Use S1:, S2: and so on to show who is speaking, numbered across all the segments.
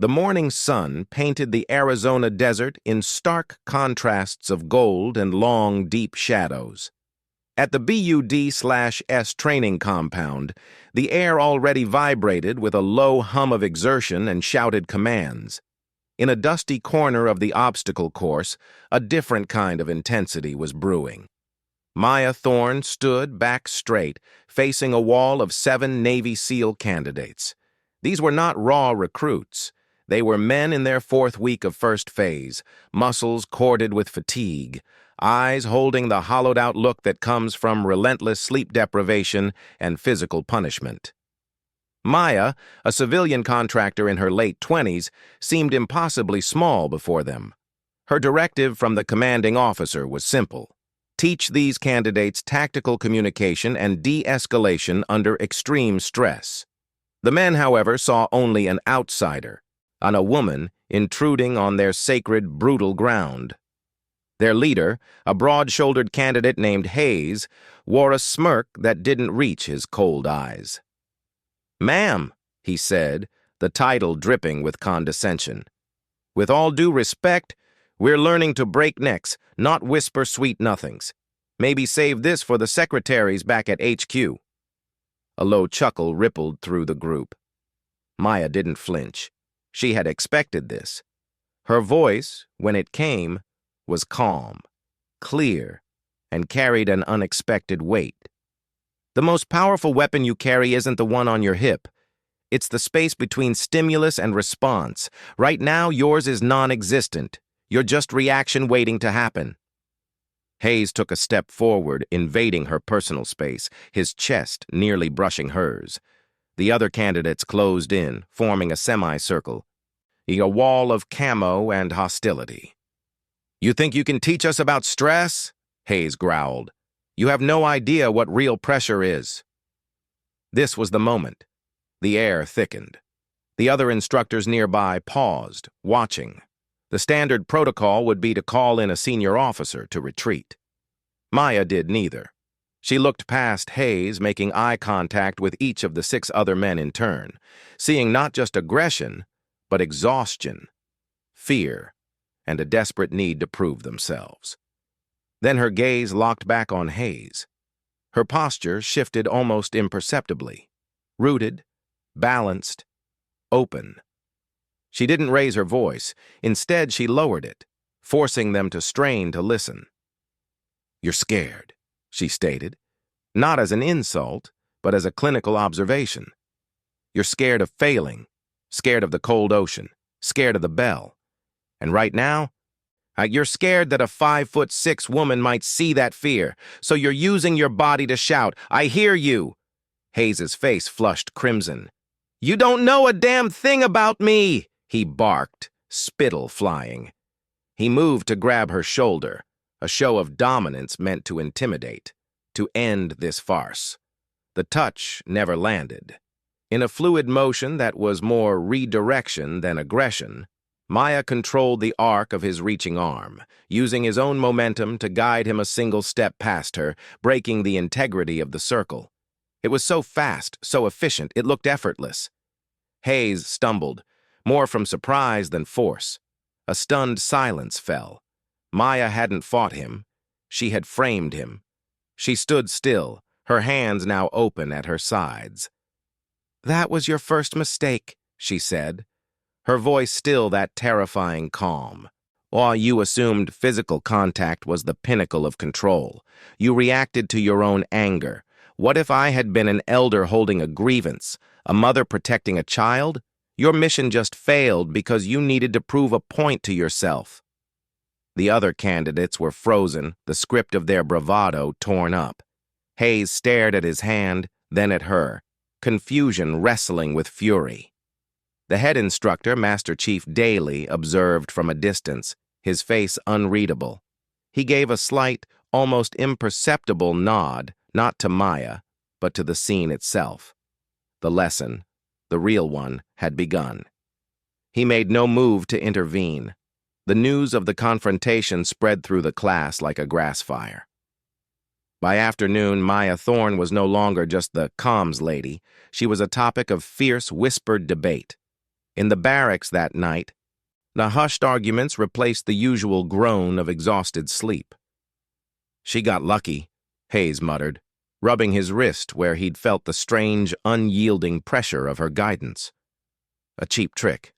S1: The morning sun painted the Arizona desert in stark contrasts of gold and long, deep shadows. At the BUD/S training compound, the air already vibrated with a low hum of exertion and shouted commands. In a dusty corner of the obstacle course, a different kind of intensity was brewing. Maya Thorne stood back straight, facing a wall of 7 Navy SEAL candidates. These were not raw recruits. They were men in their 4th week of first phase, muscles corded with fatigue, eyes holding the hollowed-out look that comes from relentless sleep deprivation and physical punishment. Maya, a civilian contractor in her late 20s, seemed impossibly small before them. Her directive from the commanding officer was simple: teach these candidates tactical communication and de-escalation under extreme stress. The men, however, saw only an outsider, a woman intruding on their sacred, brutal ground. Their leader, a broad-shouldered candidate named Hayes, wore a smirk that didn't reach his cold eyes. "Ma'am," he said, the title dripping with condescension. "With all due respect, we're learning to break necks, not whisper sweet nothings. Maybe save this for the secretaries back at HQ." A low chuckle rippled through the group. Maya didn't flinch. She had expected this. Her voice, when it came, was calm, clear, and carried an unexpected weight. "The most powerful weapon you carry isn't the one on your hip. It's the space between stimulus and response. Right now, yours is non-existent. You're just reaction waiting to happen." Hayes took a step forward, invading her personal space, his chest nearly brushing hers. The other candidates closed in, forming a semicircle, a wall of camo and hostility. "You think you can teach us about stress?" Hayes growled. "You have no idea what real pressure is." This was the moment. The air thickened. The other instructors nearby paused, watching. The standard protocol would be to call in a senior officer to retreat. Maya did neither. She looked past Hayes, making eye contact with each of the 6 other men in turn, seeing not just aggression, but exhaustion, fear, and a desperate need to prove themselves. Then her gaze locked back on Hayes. Her posture shifted almost imperceptibly, rooted, balanced, open. She didn't raise her voice. Instead, she lowered it, forcing them to strain to listen. "You're scared," she stated, not as an insult, but as a clinical observation. "You're scared of failing, scared of the cold ocean, scared of the bell. And right now, you're scared that a 5'6" woman might see that fear, so you're using your body to shout, 'I hear you!'" Hayes's face flushed crimson. "You don't know a damn thing about me!" he barked, spittle flying. He moved to grab her shoulder, a show of dominance meant to intimidate, to end this farce. The touch never landed. In a fluid motion that was more redirection than aggression, Maya controlled the arc of his reaching arm, using his own momentum to guide him a single step past her, breaking the integrity of the circle. It was so fast, so efficient, it looked effortless. Hayes stumbled, more from surprise than force. A stunned silence fell. Maya hadn't fought him. She had framed him. She stood still, her hands now open at her sides. "That was your first mistake," she said, her voice still that terrifying calm. "While you assumed physical contact was the pinnacle of control, you reacted to your own anger. What if I had been an elder holding a grievance, a mother protecting a child? Your mission just failed because you needed to prove a point to yourself." The other candidates were frozen, the script of their bravado torn up. Hayes stared at his hand, then at her, confusion wrestling with fury. The head instructor, Master Chief Daly, observed from a distance, his face unreadable. He gave a slight, almost imperceptible nod, not to Maya, but to the scene itself. The lesson, the real one, had begun. He made no move to intervene. The news of the confrontation spread through the class like a grass fire. By afternoon, Maya Thorne was no longer just the comms lady. She was a topic of fierce, whispered debate. In the barracks that night, the hushed arguments replaced the usual groan of exhausted sleep. "She got lucky," Hayes muttered, rubbing his wrist where he'd felt the strange, unyielding pressure of her guidance. A cheap trick.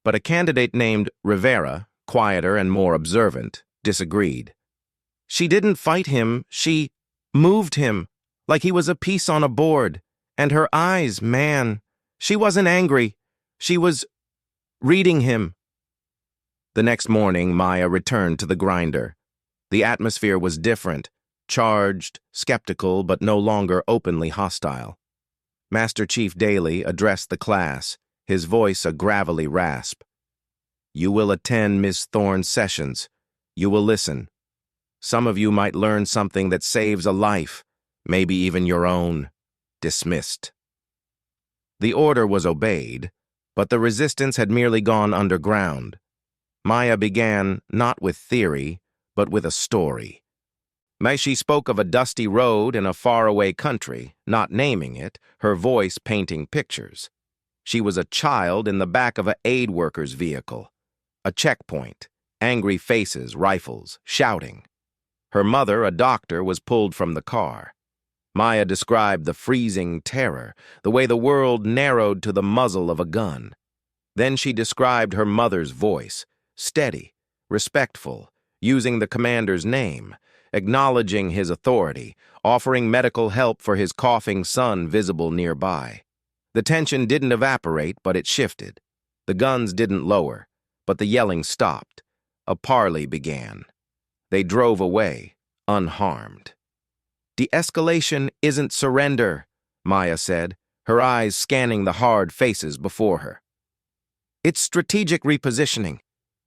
S1: But a candidate named Rivera, quieter and more observant, disagreed. "She didn't fight him, she moved him, like he was a piece on a board. And her eyes, man, she wasn't angry. She was reading him." The next morning, Maya returned to the grinder. The atmosphere was different, charged, skeptical, but no longer openly hostile. Master Chief Daly addressed the class, his voice a gravelly rasp. "You will attend Miss Thorne's sessions. You will listen. Some of you might learn something that saves a life, maybe even your own. Dismissed." The order was obeyed, but the resistance had merely gone underground. Maya began not with theory, but with a story. She spoke of a dusty road in a faraway country, not naming it, her voice painting pictures. She was a child in the back of an aid worker's vehicle. A checkpoint, angry faces, rifles, shouting. Her mother, a doctor, was pulled from the car. Maya described the freezing terror, the way the world narrowed to the muzzle of a gun. Then she described her mother's voice, steady, respectful, using the commander's name, acknowledging his authority, offering medical help for his coughing son visible nearby. The tension didn't evaporate, but it shifted. The guns didn't lower, but the yelling stopped. A parley began. They drove away, unharmed. "De-escalation isn't surrender," Maya said, her eyes scanning the hard faces before her. "It's strategic repositioning.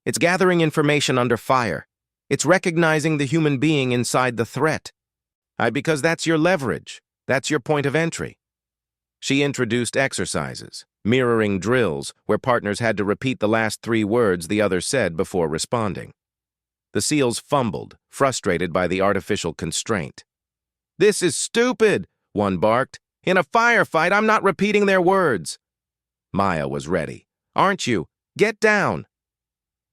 S1: It's gathering information under fire. It's recognizing the human being inside the threat. Because that's your leverage. That's your point of entry." She introduced exercises, mirroring drills where partners had to repeat the last 3 words the other said before responding. The SEALs fumbled, frustrated by the artificial constraint. "This is stupid," one barked. "In a firefight, I'm not repeating their words." Maya was ready. "Aren't you? Get down."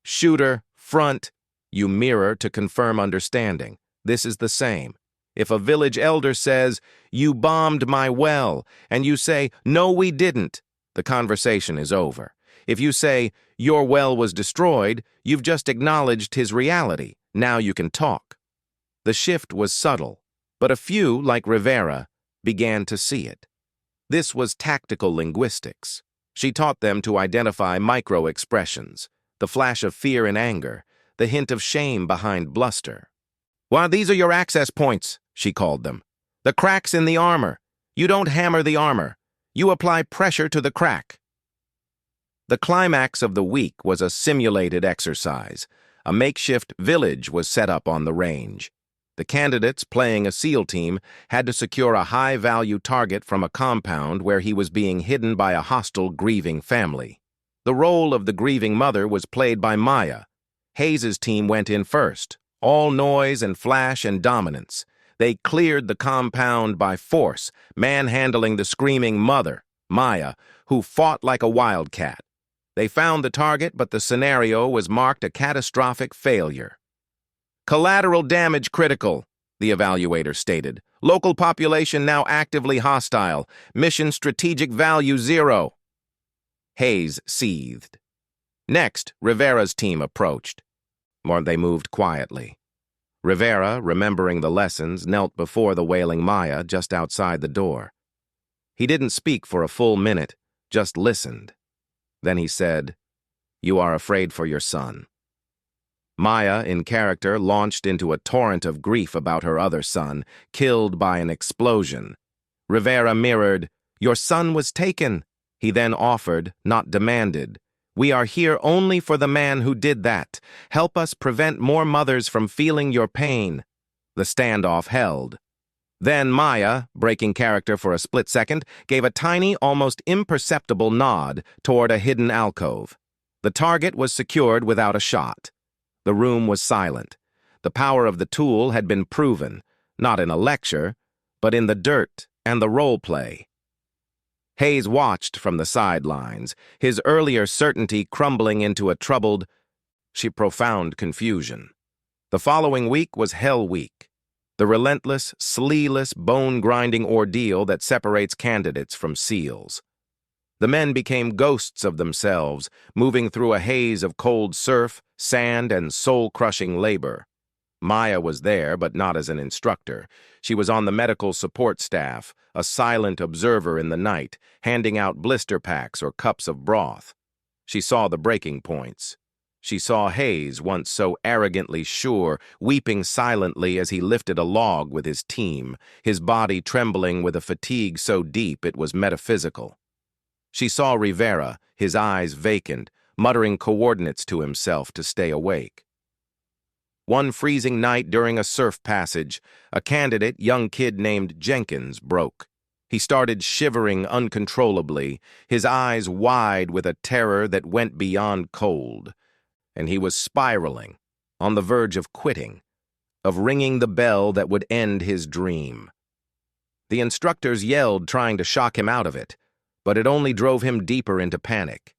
S1: "Shooter, front." You mirror to confirm understanding. This is the same. If a village elder says, "You bombed my well," and you say, "No, we didn't," the conversation is over. If you say, "Your well was destroyed," you've just acknowledged his reality. Now you can talk. The shift was subtle, but a few, like Rivera, began to see it. This was tactical linguistics. She taught them to identify micro-expressions, the flash of fear and anger, the hint of shame behind bluster. "Well, these are your access points," she called them. "The cracks in the armor. You don't hammer the armor. You apply pressure to the crack." The climax of the week was a simulated exercise. A makeshift village was set up on the range. The candidates, playing a SEAL team, had to secure a high-value target from a compound where he was being hidden by a hostile, grieving family. The role of the grieving mother was played by Maya. Hayes's team went in first, all noise and flash and dominance. They cleared the compound by force, manhandling the screaming mother, Maya, who fought like a wildcat. They found the target, but the scenario was marked a catastrophic failure. "Collateral damage critical," the evaluator stated. "Local population now actively hostile. Mission strategic value 0. Hayes seethed. Next, Rivera's team approached. They moved quietly. Rivera, remembering the lessons, knelt before the wailing Maya just outside the door. He didn't speak for a full minute, just listened. Then he said, "You are afraid for your son." Maya, in character, launched into a torrent of grief about her other son, killed by an explosion. Rivera mirrored, "Your son was taken." He then offered, not demanded, "We are here only for the man who did that. Help us prevent more mothers from feeling your pain." The standoff held. Then Maya, breaking character for a split second, gave a tiny, almost imperceptible nod toward a hidden alcove. The target was secured without a shot. The room was silent. The power of the tool had been proven, not in a lecture, but in the dirt and the role play. Hayes watched from the sidelines, his earlier certainty crumbling into a troubled, profound confusion. The following week was Hell Week, the relentless, sleeless, bone-grinding ordeal that separates candidates from SEALs. The men became ghosts of themselves, moving through a haze of cold surf, sand, and soul-crushing labor. Maya was there, but not as an instructor. She was on the medical support staff, a silent observer in the night, handing out blister packs or cups of broth. She saw the breaking points. She saw Hayes, once so arrogantly sure, weeping silently as he lifted a log with his team, his body trembling with a fatigue so deep it was metaphysical. She saw Rivera, his eyes vacant, muttering coordinates to himself to stay awake. One freezing night during a surf passage, a candidate, young kid named Jenkins, broke. He started shivering uncontrollably, his eyes wide with a terror that went beyond cold. And he was spiraling, on the verge of quitting, of ringing the bell that would end his dream. The instructors yelled, trying to shock him out of it, but it only drove him deeper into panic.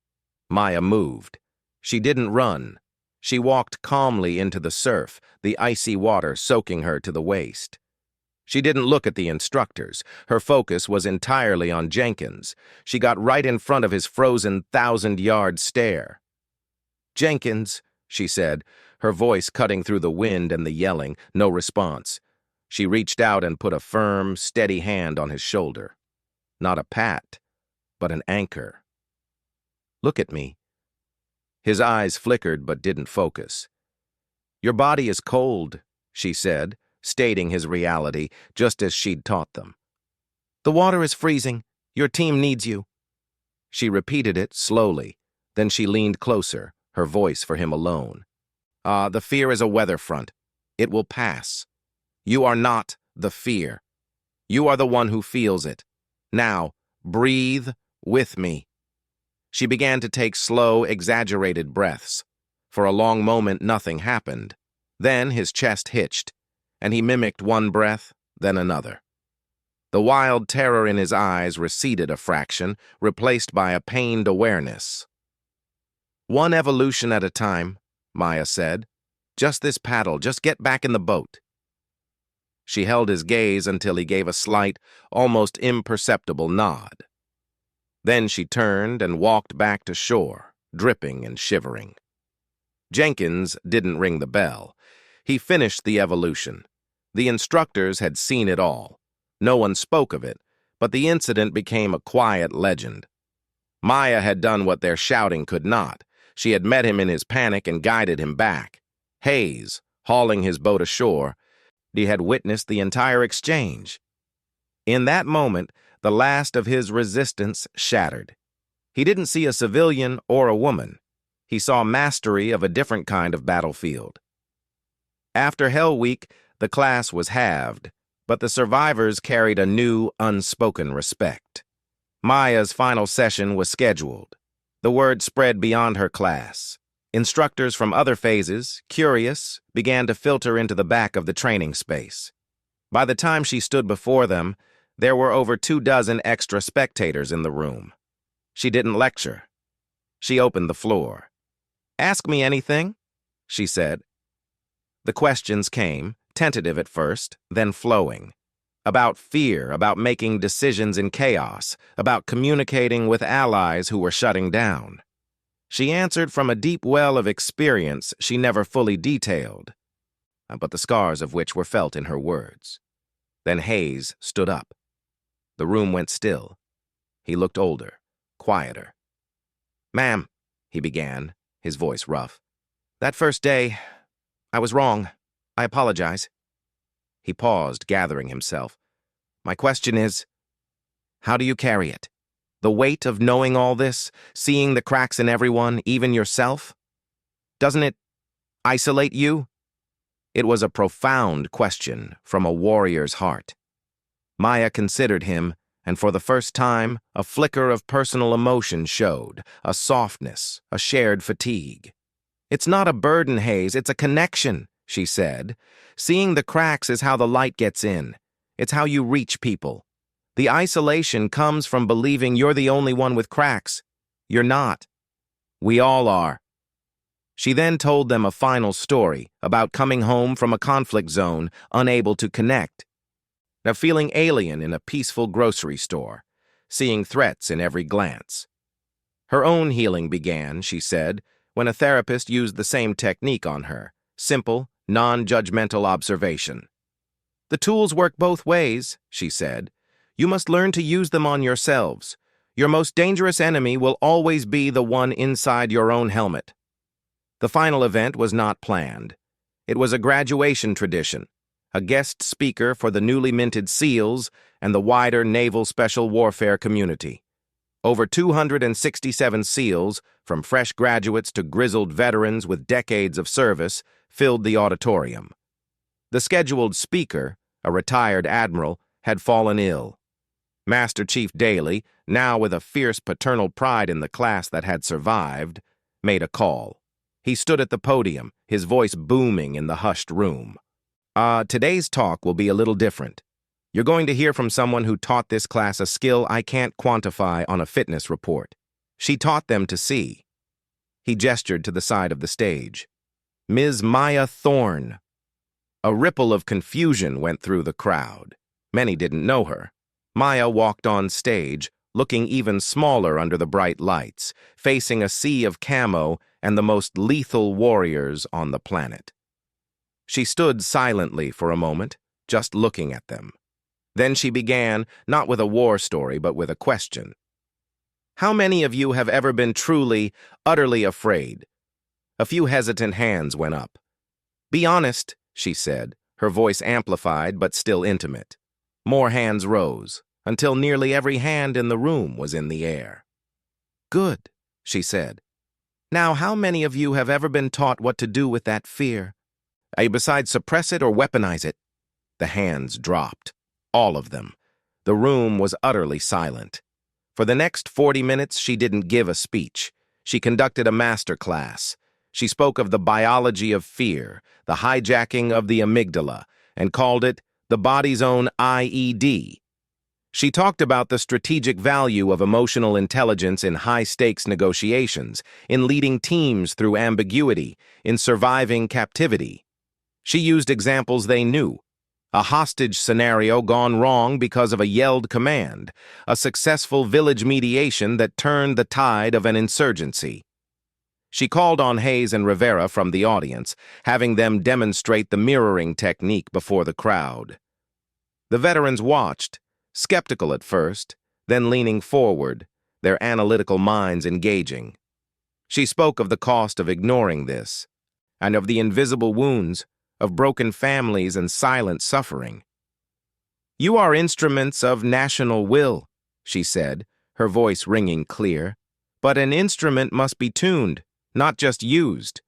S1: Maya moved. She didn't run. She walked calmly into the surf, the icy water soaking her to the waist. She didn't look at the instructors. Her focus was entirely on Jenkins. She got right in front of his frozen 1,000-yard stare. "Jenkins," she said, her voice cutting through the wind and the yelling. No response. She reached out and put a firm, steady hand on his shoulder. Not a pat, but an anchor. "Look at me." His eyes flickered but didn't focus. "Your body is cold," she said, stating his reality just as she'd taught them. "The water is freezing. Your team needs you." She repeated it slowly. Then she leaned closer, her voice for him alone. The fear is a weather front. It will pass. You are not the fear. You are the one who feels it. Now, breathe with me." She began to take slow, exaggerated breaths. For a long moment, nothing happened. Then his chest hitched, and he mimicked one breath, then another. The wild terror in his eyes receded a fraction, replaced by a pained awareness. "One evolution at a time," Maya said. "Just this paddle, just get back in the boat." She held his gaze until he gave a slight, almost imperceptible nod. Then she turned and walked back to shore, dripping and shivering. Jenkins didn't ring the bell. He finished the evolution. The instructors had seen it all. No one spoke of it, but the incident became a quiet legend. Maya had done what their shouting could not. She had met him in his panic and guided him back. Hayes, hauling his boat ashore, he had witnessed the entire exchange. In that moment, the last of his resistance shattered. He didn't see a civilian or a woman. He saw mastery of a different kind of battlefield. After Hell Week, the class was halved, but the survivors carried a new, unspoken respect. Maya's final session was scheduled. The word spread beyond her class. Instructors from other phases, curious, began to filter into the back of the training space. By the time she stood before them, there were over 24 extra spectators in the room. She didn't lecture. She opened the floor. "Ask me anything," she said. The questions came, tentative at first, then flowing. About fear, about making decisions in chaos, about communicating with allies who were shutting down. She answered from a deep well of experience she never fully detailed, but the scars of which were felt in her words. Then Hayes stood up. The room went still. He looked older, quieter. "Ma'am," he began, his voice rough. "That first day, I was wrong. I apologize." He paused, gathering himself. "My question is, how do you carry it? The weight of knowing all this, seeing the cracks in everyone, even yourself? Doesn't it isolate you?" It was a profound question from a warrior's heart. Maya considered him, and for the first time, a flicker of personal emotion showed, a softness, a shared fatigue. "It's not a burden, Hayes, it's a connection," she said. "Seeing the cracks is how the light gets in. It's how you reach people. The isolation comes from believing you're the only one with cracks. You're not. We all are. She then told them a final story about coming home from a conflict zone, unable to connect. Now feeling alien in a peaceful grocery store, seeing threats in every glance. Her own healing began, she said, when a therapist used the same technique on her, simple, non-judgmental observation. The tools work both ways, she said. You must learn to use them on yourselves. Your most dangerous enemy will always be the one inside your own helmet. The final event was not planned. It was a graduation tradition, a guest speaker for the newly minted SEALs and the wider naval special warfare community. Over 267 SEALs, from fresh graduates to grizzled veterans with decades of service, filled the auditorium. The scheduled speaker, a retired admiral, had fallen ill. Master Chief Daly, now with a fierce paternal pride in the class that had survived, made a call. He stood at the podium, his voice booming in the hushed room. Today's talk will be a little different. You're going to hear from someone who taught this class a skill I can't quantify on a fitness report. She taught them to see. He gestured to the side of the stage. Ms. Maya Thorne. A ripple of confusion went through the crowd. Many didn't know her. Maya walked on stage, looking even smaller under the bright lights, facing a sea of camo and the most lethal warriors on the planet. She stood silently for a moment, just looking at them. Then she began, not with a war story, but with a question. How many of you have ever been truly, utterly afraid? A few hesitant hands went up. Be honest, she said, her voice amplified but still intimate. More hands rose, until nearly every hand in the room was in the air. Good, she said. Now, how many of you have ever been taught what to do with that fear? Besides suppress it or weaponize it? The hands dropped. All of them. The room was utterly silent. For the next 40 minutes, she didn't give a speech. She conducted a master class. She spoke of the biology of fear, the hijacking of the amygdala, and called it the body's own IED. She talked about the strategic value of emotional intelligence in high-stakes negotiations, in leading teams through ambiguity, in surviving captivity. She used examples they knew. A hostage scenario gone wrong because of a yelled command, a successful village mediation that turned the tide of an insurgency. She called on Hayes and Rivera from the audience, having them demonstrate the mirroring technique before the crowd. The veterans watched, skeptical at first, then leaning forward, their analytical minds engaging. She spoke of the cost of ignoring this, and of the invisible wounds, of broken families and silent suffering. You are instruments of national will, she said, her voice ringing clear. But an instrument must be tuned, not just used.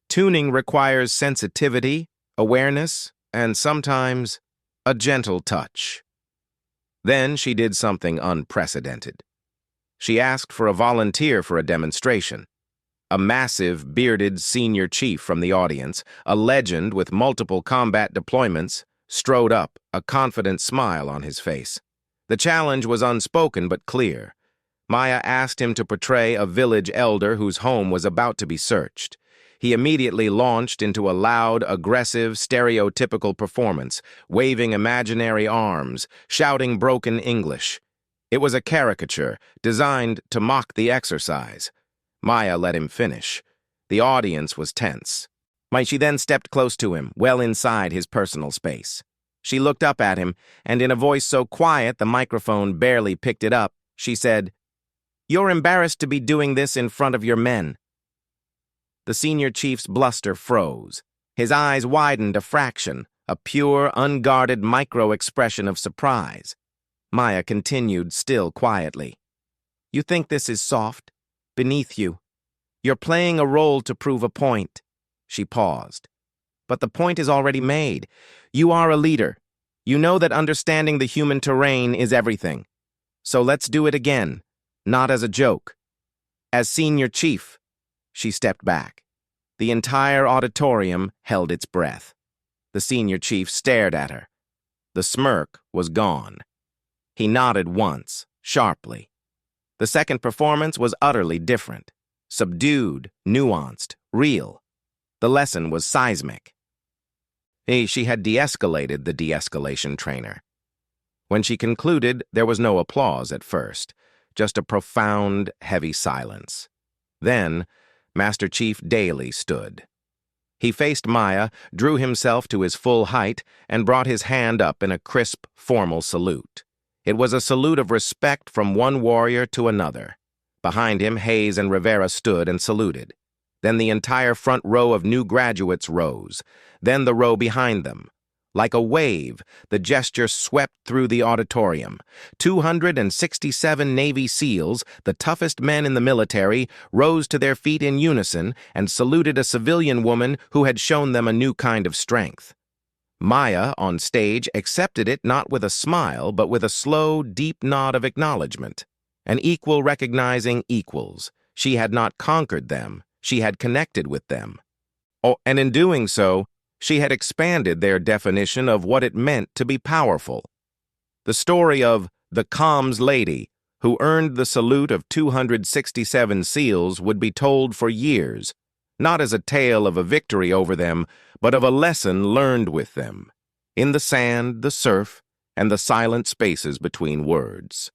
S1: Tuning requires sensitivity, awareness, and sometimes a gentle touch. Then she did something unprecedented. She asked for a volunteer for a demonstration. A massive, bearded senior chief from the audience, a legend with multiple combat deployments, strode up, a confident smile on his face. The challenge was unspoken but clear. Maya asked him to portray a village elder whose home was about to be searched. He immediately launched into a loud, aggressive, stereotypical performance, waving imaginary arms, shouting broken English. It was a caricature, designed to mock the exercise. Maya let him finish. The audience was tense. She then stepped close to him, well inside his personal space. She looked up at him, and in a voice so quiet the microphone barely picked it up, she said, "You're embarrassed to be doing this in front of your men." The senior chief's bluster froze. His eyes widened a fraction, a pure, unguarded micro-expression of surprise. Maya continued, still quietly. "You think this is soft? Beneath you. You're playing a role to prove a point." She paused. "But the point is already made. You are a leader. You know that understanding the human terrain is everything. So let's do it again, not as a joke. As senior chief." She stepped back. The entire auditorium held its breath. The senior chief stared at her. The smirk was gone. He nodded once, sharply. The second performance was utterly different. Subdued, nuanced, real. The lesson was seismic. She had de-escalated the de-escalation trainer. When she concluded, there was no applause at first, just a profound, heavy silence. Then, Master Chief Daly stood. He faced Maya, drew himself to his full height, and brought his hand up in a crisp, formal salute. It was a salute of respect from one warrior to another. Behind him, Hayes and Rivera stood and saluted. Then the entire front row of new graduates rose. Then the row behind them. Like a wave, the gesture swept through the auditorium. 267 Navy SEALs, the toughest men in the military, rose to their feet in unison and saluted a civilian woman who had shown them a new kind of strength. Maya, on stage, accepted it not with a smile, but with a slow, deep nod of acknowledgement. An equal recognizing equals. She had not conquered them. She had connected with them. Oh, and in doing so, she had expanded their definition of what it meant to be powerful. The story of the comms lady, who earned the salute of 267 SEALs, would be told for years, not as a tale of a victory over them, but of a lesson learned with them, in the sand, the surf, and the silent spaces between words.